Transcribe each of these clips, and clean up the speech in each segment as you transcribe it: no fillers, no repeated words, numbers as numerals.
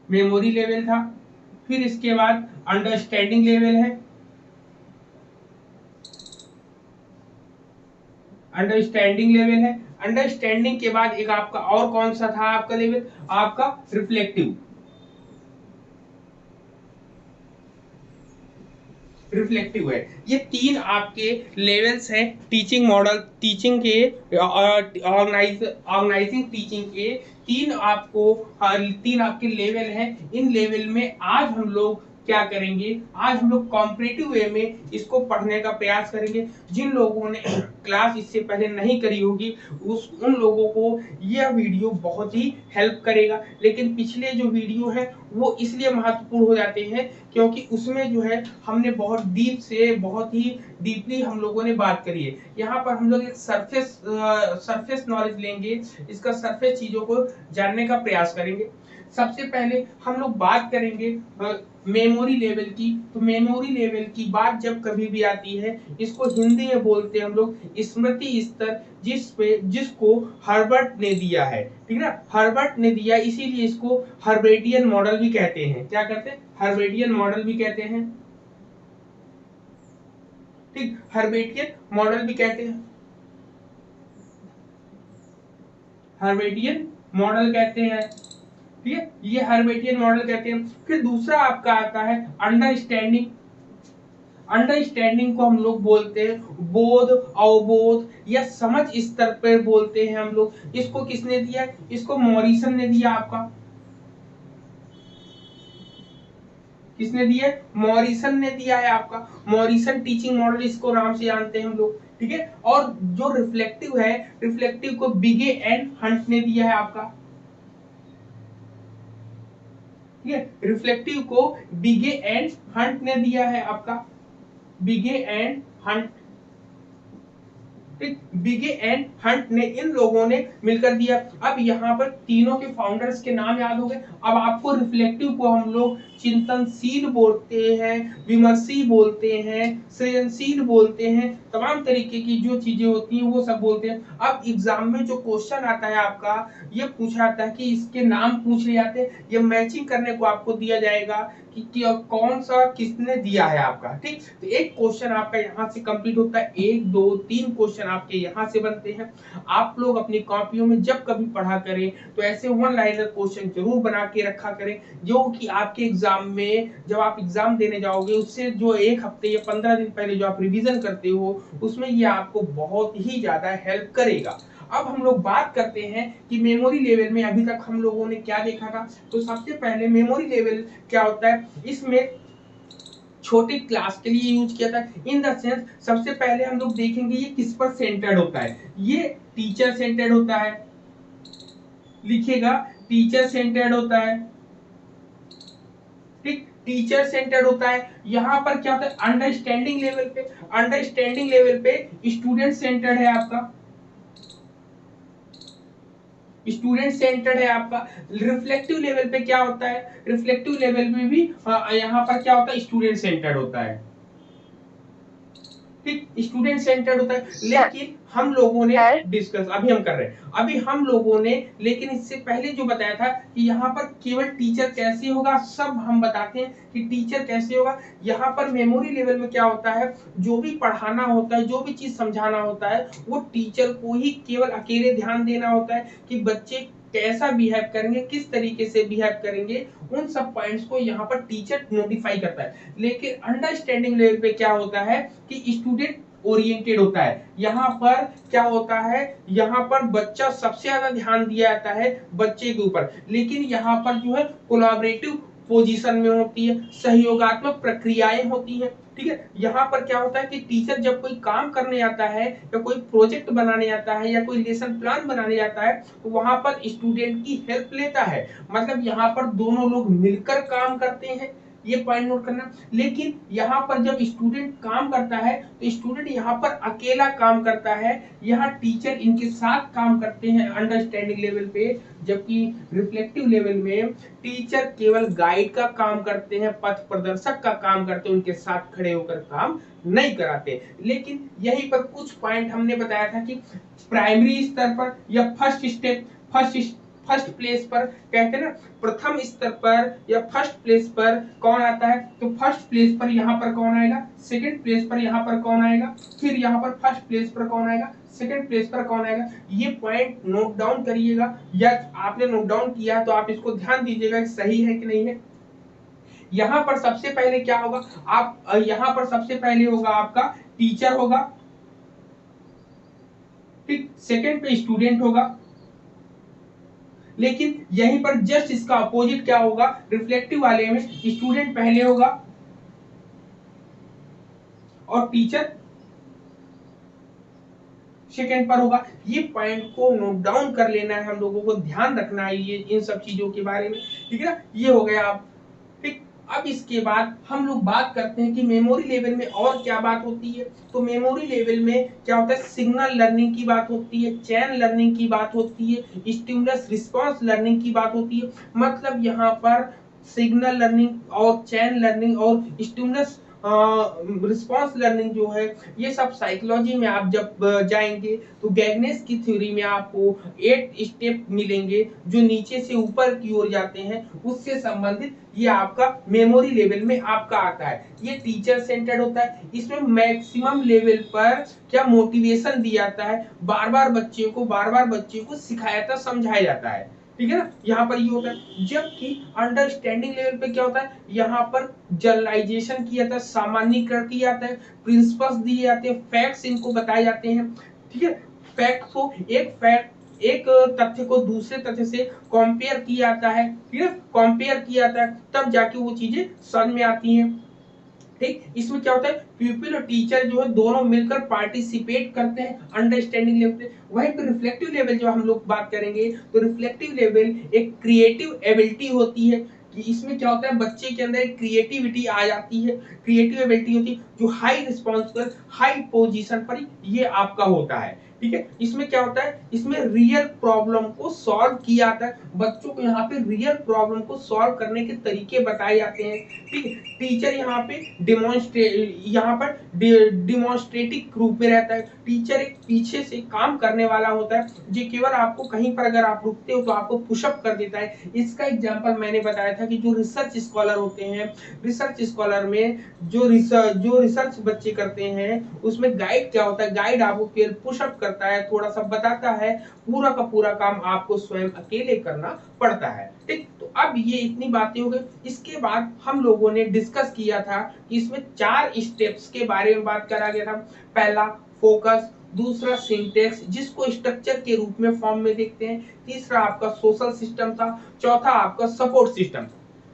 Memory level था, फिर इसके बाद अंडरस्टैंडिंग लेवल है, अंडरस्टैंडिंग लेवल है। अंडरस्टैंडिंग के बाद एक आपका और कौन सा था आपका लेवल, आपका रिफ्लेक्टिव, रिफ्लेक्टिव है। ये तीन आपके लेवल्स हैं टीचिंग मॉडल, टीचिंग के ऑर्गेनाइजिंग टीचिंग के तीन आपको तीन आपके लेवल हैं। इन लेवल में आज हम लोग क्या करेंगे, आज हम लोग कॉम्पिटिटिव वे में इसको पढ़ने का प्रयास करेंगे। जिन लोगों ने क्लास इससे पहले नहीं करी होगी उन लोगों को यह वीडियो बहुत ही हेल्प करेगा। लेकिन पिछले जो वीडियो है वो इसलिए महत्वपूर्ण हो जाते हैं क्योंकि उसमें जो है हमने बहुत डीप से, बहुत ही डीपली हम लोगों ने बात करी है। यहाँ पर हम लोग एक सरफेस नॉलेज लेंगे, इसका सरफेस चीजों को जानने का प्रयास करेंगे। सबसे पहले हम लोग बात करेंगे मेमोरी लेवल की। तो मेमोरी लेवल की बात जब कभी भी आती है, इसको हिंदी में बोलते हैं हम लोग स्मृति स्तर, जिसको हर्बर्ट ने दिया है, ठीक ना, हर्बर्ट ने दिया, इसीलिए इसको हर्बेटियन मॉडल भी कहते हैं। क्या कहते हैं, हर्बेटियन मॉडल भी कहते हैं, ठीक, हर्बेटियन मॉडल भी कहते हैं, हर्बेटियन मॉडल कहते हैं, ठीक है, ये हर्बेटियन मॉडल कहते हैं। फिर दूसरा आपका आता है अंडरस्टैंडिंग। अंडरस्टैंडिंग को हम लोग बोलते हैं बोध, अवबोध या समझ स्तर पर बोलते हैं हम लोग। इसको किसने दिया, इसको मॉरिसन ने दिया आपका, किसने दिया, मॉरिसन ने दिया है आपका। मॉरिसन टीचिंग मॉडल इसको नाम से जानते हैं हम लोग, ठीक है। और जो रिफ्लेक्टिव है, रिफ्लेक्टिव को बिगे एंड हंट ने दिया है आपका, ठीक है, रिफ्लेक्टिव को बिगे एंड हंट ने दिया है आपका, बिगे एंड हंट, बिगे एंड हंट ने, इन लोगों ने मिलकर दिया। अब यहाँ पर तीनों के फाउंडर्स के नाम याद हो गए। अब आपको रिफ्लेक्टिव को हम लोग चिंतनशील बोलते हैं, विमर्शी बोलते हैं, सृजनशील बोलते हैं, तमाम तरीके की जो चीजें होती हैं वो सब बोलते हैं। अब एग्जाम में जो क्वेश्चन आता है आपका, ये पूछा जाता है कि इसके नाम पूछ लिए जाते हैं, ये मैचिंग करने को आपको दिया जाएगा कि कौन सा किसने दिया है आपका, ठीक। तो एक क्वेश्चन आपका यहाँ से कंप्लीट होता है, 1 2 3 क्वेश्चन आपके यहाँ से बनते हैं। आप लोग अपनी कॉपियों में जब कभी पढ़ा करें तो ऐसे वन लाइनर क्वेश्चन जरूर बना के रखा करें, जो कि आपके एग्जाम में जब आप एग्जाम देने जाओगे उससे जो 1 हफ्ते या 15 दिन पहले जो आप रिवीजन करते हो उसमें ये आपको बहुत ही ज्यादा हेल्प करेगा। अब हम लोग बात करते हैं कि मेमोरी लेवल में अभी तक हम लोगों ने क्या देखा था। तो सबसे पहले मेमोरी लेवल क्या होता है, इसमें छोटे क्लास के लिए यूज किया था। इन द सेंस सबसे पहले हम लोग देखेंगे ये किस पर सेंटर्ड होता है, ये टीचर सेंटर्ड होता है, लिखिएगा टीचर सेंटर्ड होता है, ठीक, टीचर सेंटर्ड होता है। यहाँ पर क्या होता है, अंडरस्टैंडिंग लेवल पे, अंडरस्टैंडिंग लेवल पे स्टूडेंट सेंटर्ड है आपका, स्टूडेंट सेंटर्ड है आपका। रिफ्लेक्टिव लेवल पे क्या होता है, रिफ्लेक्टिव लेवल में भी यहाँ पर क्या होता है, स्टूडेंट सेंटर्ड होता है, ठीक, स्टूडेंट सेंटर्ड होता है। लेकिन हम लोगों ने डिस्कस अभी हम कर रहे हैं, अभी हम लोगों ने, लेकिन इससे पहले जो बताया था कि यहाँ पर केवल टीचर कैसे होगा, सब हम बताते हैं कि टीचर कैसे होगा। यहाँ पर मेमोरी लेवल में क्या होता है, जो भी पढ़ाना होता है, जो भी चीज समझाना होता है, वो टीचर को ही केवल अकेले ध्यान देना होता है कि बच्चे कैसा बिहेव करेंगे, किस तरीके से बिहेव करेंगे, उन सब पॉइंट्स को यहाँ पर टीचर नोटिफाई करता है। लेकिन अंडरस्टैंडिंग लेवल पे क्या होता है कि स्टूडेंट ओरिएंटेड होता है। यहाँ पर क्या होता है, यहाँ पर बच्चा सबसे ज्यादा ध्यान दिया जाता है बच्चे के ऊपर, लेकिन यहाँ पर जो है कोलैबोरेटिव पोजीशन में होती है, सहयोगात्मक प्रक्रियाएं होती हैं, ठीक है। यहाँ पर क्या होता है कि टीचर जब कोई काम करने आता है या कोई प्रोजेक्ट बनाने आता है या कोई लेसन प्लान बनाने आता है तो वहां पर स्टूडेंट की हेल्प लेता है, मतलब यहाँ पर दोनों लोग मिलकर काम करते हैं, ये पॉइंट नोट करना। लेकिन यहाँ पर जब स्टूडेंट काम करता है तो स्टूडेंट यहाँ पर अकेला काम करता है, यहाँ टीचर इनके साथ काम करते हैं अंडरस्टैंडिंग लेवल पे, जबकि रिफ्लेक्टिव लेवल में टीचर केवल गाइड का काम करते हैं, पथ प्रदर्शक का काम करते हैं, उनके साथ खड़े होकर काम नहीं कराते। लेकिन यहीं पर कुछ पॉइंट हमने बताया था कि प्राइमरी स्तर पर या फर्स्ट फर्स्ट प्लेस पर, कहते हैं ना प्रथम स्तर पर या फर्स्ट प्लेस पर कौन आता है, तो फर्स्ट प्लेस पर यहाँ पर कौन आएगा, सेकंड प्लेस पर यहाँ पर कौन आएगा, फिर यहाँ पर फर्स्ट प्लेस पर कौन आएगा, सेकंड प्लेस पर कौन आएगा। ये पॉइंट नोट डाउन करिएगा, या आपने नोट डाउन किया तो आप इसको ध्यान दीजिएगा कि सही है कि नहीं है। यहाँ पर सबसे पहले क्या होगा, आप यहाँ पर सबसे पहले होगा आपका टीचर होगा, ठीक, सेकंड पे स्टूडेंट होगा, लेकिन यहीं पर जस्ट इसका अपोजिट क्या होगा, रिफ्लेक्टिव वाले में स्टूडेंट पहले होगा और टीचर सेकंड पर होगा। ये पॉइंट को नोट डाउन कर लेना है, हम लोगों को ध्यान रखना है ये इन सब चीजों के बारे में, ठीक है ना। ये हो गया आप, ठीक। अब इसके बाद हम लोग बात करते हैं कि मेमोरी लेवल में और क्या बात होती है। तो मेमोरी लेवल में क्या होता है, सिग्नल लर्निंग की बात होती है, चैन लर्निंग की बात होती है, स्टिमुलस रिस्पांस लर्निंग की बात होती है। मतलब यहाँ पर सिग्नल लर्निंग और चैन लर्निंग और स्टिमुलस रिस्पांस लर्निंग जो है, ये सब साइकोलॉजी में आप जब जाएंगे तो गैगनेस की थ्योरी में आपको 8 स्टेप मिलेंगे जो नीचे से ऊपर की ओर जाते हैं, उससे संबंधित ये आपका मेमोरी लेवल में आपका आता है। ये टीचर सेंटर्ड होता है, इसमें मैक्सिमम लेवल पर क्या मोटिवेशन दिया जाता है, बार बार बच्चे को सिखाया जाता, समझाया जाता है, ठीक है ना। यहाँ पर ये होता है, जबकि अंडरस्टैंडिंग लेवल पे क्या होता है, यहाँ पर जनरलाइजेशन किया जाता है, सामान्यीकरण किया जाता है, प्रिंसिपल्स दिए जाते हैं, फैक्ट्स इनको बताए जाते हैं, ठीक है। एक तथ्य को दूसरे तथ्य से कंपेयर किया जाता है, ठीक है, कंपेयर किया जाता है, तब जाके वो चीजें समझ में आती हैं, ठीक। इसमें क्या होता है, प्यूपिल और टीचर जो है दोनों मिलकर पार्टिसिपेट करते हैं अंडरस्टैंडिंग लेवल पे। वहीं पे रिफ्लेक्टिव लेवल जो हम लोग बात करेंगे, तो रिफ्लेक्टिव लेवल एक क्रिएटिव एबिलिटी होती है कि इसमें क्या होता है, बच्चे के अंदर क्रिएटिविटी आ जाती है, क्रिएटिव एबिलिटी होती है जो हाई रिस्पॉन्स पर, हाई पोजीशन पर ये आपका होता है, ठीक है। इसमें क्या होता है, इसमें रियल प्रॉब्लम को सॉल्व किया जाता है, बच्चों को यहाँ पे रियल प्रॉब्लम को सॉल्व करने के तरीके बताए जाते हैं, ठीक है। टीचर यहाँ पे डिमॉन्स्ट्रेटिव रूप में रहता है, टीचर एक पीछे से काम करने वाला होता है, जो केवल आपको कहीं पर अगर आप रुकते हो तो आपको पुशअप कर देता है। इसका एग्जांपल मैंने बताया था कि जो रिसर्च स्कॉलर होते हैं, रिसर्च स्कॉलर में जो रिसर्च बच्चे करते हैं, उसमें गाइड क्या होता है, गाइड आपको केवल पुशअप करता है, थोड़ा सा बताता है, पूरा का पूरा काम आपको स्वयं अकेले करना पड़ता है, ठीक। तो अब ये इतनी बातें हो गई। इसके बाद हम लोगों ने डिस्कस किया था कि इसमें 4 स्टेप्स के बारे में बात करा गया था। पहला फोकस, दूसरा सिंटेक्स जिसको स्ट्रक्चर के रूप में फॉर्म में देखते हैं, तीसरा आपका सोशल सिस्टम था, चौथा आपका सपोर्ट सिस्टम,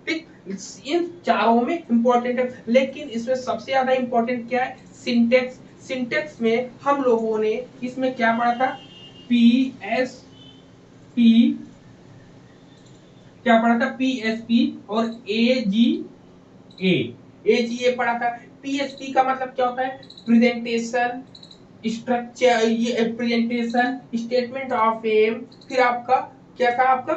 ठीक। इन चारों में इंपॉर्टेंट है, लेकिन इसमें सबसे ज्यादा इंपॉर्टेंट क्या है, सिंटेक्स। सिंटेक्स में हम लोगों ने इसमें क्या पढ़ा था, पीएसपी, क्या पढ़ा था, पीएसपी और एजीए पढ़ा था। पीएसपी का मतलब क्या होता है, प्रेजेंटेशन, स्ट्रक्चर, ये प्रेजेंटेशन, स्टेटमेंट ऑफ एम। फिर आपका क्या था, आपका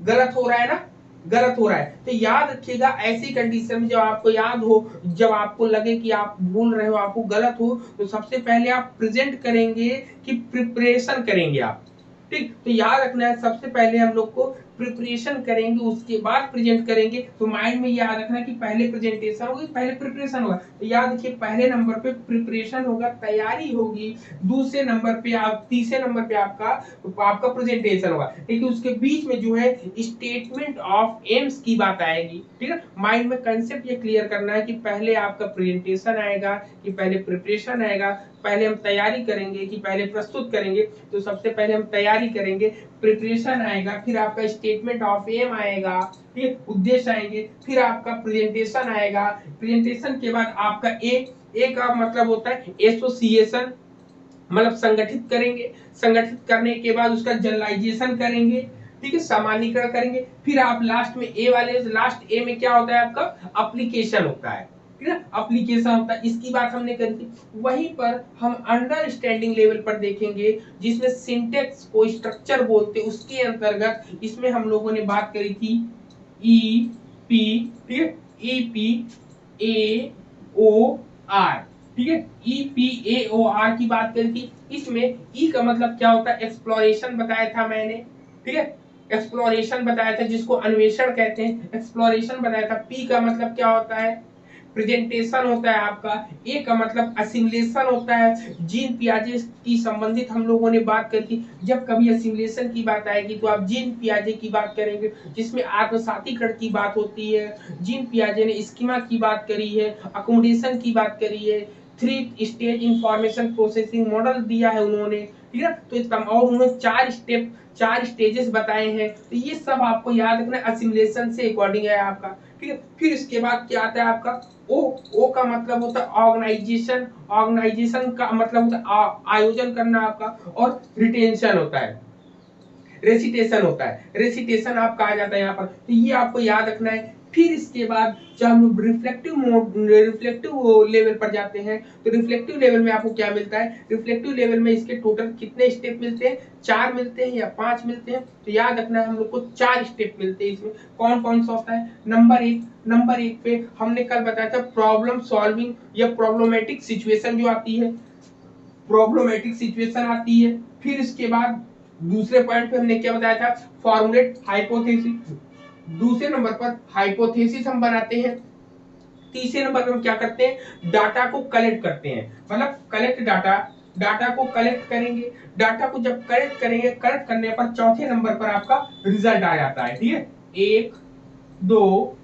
गलत हो रहा है ना, गलत हो रहा है तो याद रखिएगा, ऐसी कंडीशन में जब आपको याद हो, जब आपको लगे कि आप भूल रहे हो, आपको गलत हो, तो सबसे पहले आप प्रेजेंट करेंगे कि प्रिपरेशन करेंगे आप, ठीक। तो याद रखना है, सबसे पहले हम लोग को प्रिपरेशन करेंगे, उसके बाद प्रेजेंट करेंगे। तो माइंड में याद रखना कि पहले प्रेजेंटेशन होगी, पहले प्रिपरेशन होगा। तो याद रखिए, पहले नंबर पे प्रिपरेशन होगा, तैयारी होगी, दूसरे नंबर पे तीसरे नंबर पे आपका प्रेजेंटेशन होगा, लेकिन उसके बीच में जो है स्टेटमेंट ऑफ एम्स की बात आएगी, ठीक है। माइंड में कंसेप्ट ये क्लियर करना है कि पहले आपका प्रेजेंटेशन आएगा कि पहले प्रिपरेशन आएगा, पहले हम तैयारी करेंगे कि पहले प्रस्तुत करेंगे। तो सबसे पहले हम तैयारी करेंगे, प्रिपरेशन आएगा, फिर आपका स्टेटमेंट ऑफ एम आएगा, फिर उद्देश्य आएंगे, फिर आपका प्रेजेंटेशन आएगा। प्रेजेंटेशन के बाद आपका ए का मतलब होता है एसोसिएशन, मतलब संगठित करेंगे, संगठित करने के बाद उसका जनरलाइजेशन करेंगे, ठीक है, सामान्यीकरण करेंगे। फिर आप लास्ट में लास्ट ए में क्या होता है, आपका एप्लीकेशन होता है, ठीक है, एप्लीकेशन होता है। इसकी बात हमने करी थी। वहीं पर हम अंडरस्टैंडिंग लेवल पर देखेंगे, जिसमें सिंटेक्स को स्ट्रक्चर बोलते, उसके अंतर्गत इसमें हम लोगों ने बात करी थी ई पी, ठीक है, E P A O R, ठीक है, EPAOR की बात करी थी। इसमें ई का मतलब क्या होता है, एक्सप्लोरेशन बताया था मैंने, ठीक है। एक्सप्लोरेशन बताया था जिसको अन्वेषण कहते हैं, एक्सप्लोरेशन बताया था। पी का मतलब क्या होता है, प्रेजेंटेशन होता है आपका। ए का मतलब असिमुलेशन होता है। जीन पियाजे की संबंधित हम लोगों ने बात करी थी। जब कभी असिमुलेशन की बात आएगी तो आप जीन पियाजे की बात करेंगे, जिसमें आत्मसातीकरण की बात होती है। जीन पियाजे ने स्कीमा की बात करी है, अकोमोडेशन की बात करी है, 3 स्टेज इंफॉर्मेशन प्रोसेसिंग मॉडल दिया है उन्होंने, ठीक है। तो और उन्होंने 4 स्टेजेस बताए हैं। तो ये सब आपको याद रखना, असिमुलेशन से अकॉर्डिंग है आपका, ठीक है। फिर इसके बाद क्या आता है आपका ओ। ओ का मतलब होता है ऑर्गेनाइजेशन, ऑर्गेनाइजेशन का मतलब होता है आयोजन करना आपका। और रिटेंशन होता है, रेसिटेशन होता है, रेसिटेशन आपका आ जाता है यहाँ पर। तो ये आपको याद रखना है। फिर इसके बाद जब हम रिफ्लेक्टिव लेवल पर जाते हैं, तो रिफ्लेक्टिव लेवल में आपको क्या मिलता है, रिफ्लेक्टिव लेवल में इसके टोटल कितने स्टेप मिलते हैं, 4 मिलते हैं या 5 मिलते हैं। तो याद रखना है हम लोग को 4 स्टेप मिलते हैं। इसमें कौन कौन सा होता है, नंबर एक पे हमने कल बताया था प्रॉब्लम सॉल्विंग या प्रॉब्लमेटिक सिचुएशन जो आती है, प्रॉब्लमेटिक सिचुएशन आती है। फिर इसके बाद दूसरे पॉइंट पे हमने क्या बताया था, फॉर्मुलेट हाइपोथेसिस। दूसरे नंबर पर हाइपोथेसिस हम बनाते हैं। तीसरे नंबर पर हम क्या करते हैं, डाटा को कलेक्ट करते हैं, मतलब कलेक्ट डाटा, डाटा को कलेक्ट करेंगे। डाटा को जब कलेक्ट करेंगे, कलेक्ट करने पर चौथे नंबर पर आपका रिजल्ट आ जाता है, ठीक है। 1 2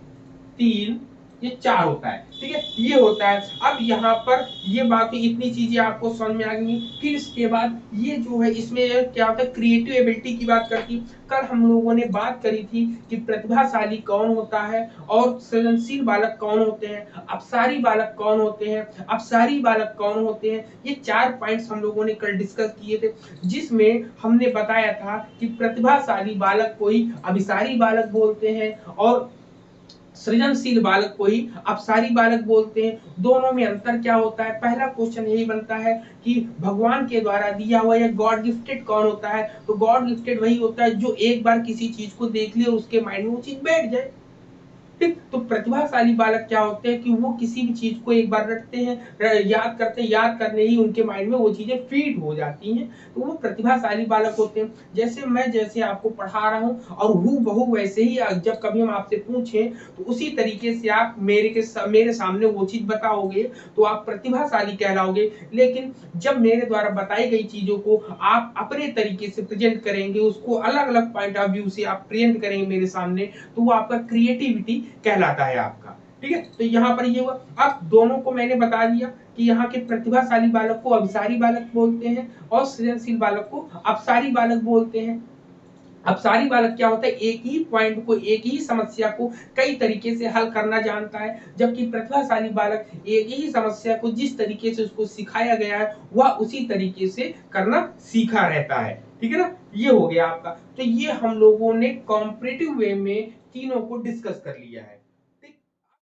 3 ये 4 होता है, ठीक है। ये होता है। अब यहाँ पर ये बाकी इतनी चीजें आपको समझ में आ गई। फिर इसके बाद ये जो है इसमें क्या होता है, क्रिएटिव एबिलिटी की बात करती। कल हम लोगों ने बात करी थी कि प्रतिभाशाली कौन होता है और सृजनशील बालक कौन होते हैं, अपसारी बालक कौन होते हैं, अपसारी बालक कौन होते हैं। ये 4 पॉइंट्स हम लोगों ने कल डिस्कस किए थे, जिसमें हमने बताया था कि प्रतिभाशाली बालक को ही अभिसारी बालक बोलते हैं और सृजनशील बालक को ही अपसारी बालक बोलते हैं। दोनों में अंतर क्या होता है, पहला क्वेश्चन यही बनता है कि भगवान के द्वारा दिया हुआ या गॉड गिफ्टेड कौन होता है। तो गॉड गिफ्टेड वही होता है जो एक बार किसी चीज को देख ले उसके माइंड में वो चीज बैठ जाए, ठीक। तो प्रतिभाशाली बालक क्या होते हैं कि वो किसी भी चीज को एक बार रटते हैं, याद करते हैं, याद करने ही उनके माइंड में वो चीजें फीड हो जाती हैं। तो वो प्रतिभाशाली बालक होते हैं। जैसे आपको पढ़ा रहा हूँ और हूबहू वैसे ही जब कभी हम आपसे पूछें तो उसी तरीके से आप मेरे सामने वो चीज बताओगे तो आप प्रतिभाशाली कहलाओगे। लेकिन जब मेरे द्वारा बताई गई चीजों को आप अपने तरीके से प्रेजेंट करेंगे, उसको अलग अलग पॉइंट ऑफ व्यू से आप प्रेजेंट करेंगे मेरे सामने, तो वो आपका क्रिएटिविटी कहलाता है आपका, ठीक है। तो यहाँ पर ये हुआ। अब दोनों को मैंने बता दिया कि यहाँ के प्रतिभाशाली बालक को अभिसारी बालक बोलते हैं और सृजनशील बालक को अपसारी बालक बोलते हैं। अपसारी बालक क्या होता है, एक ही पॉइंट को, एक ही समस्या को कई तरीके से हल करना जानता है, जबकि प्रतिभाशाली बालक एक ही समस्या को जिस तरीके से उसको सिखाया गया है वह उसी तरीके से करना सीखा रहता है, ठीक है ना। ये हो गया आपका। तो ये हम लोगों ने कॉम्परेटिव वे में तीनों को डिस्कस कर लिया है।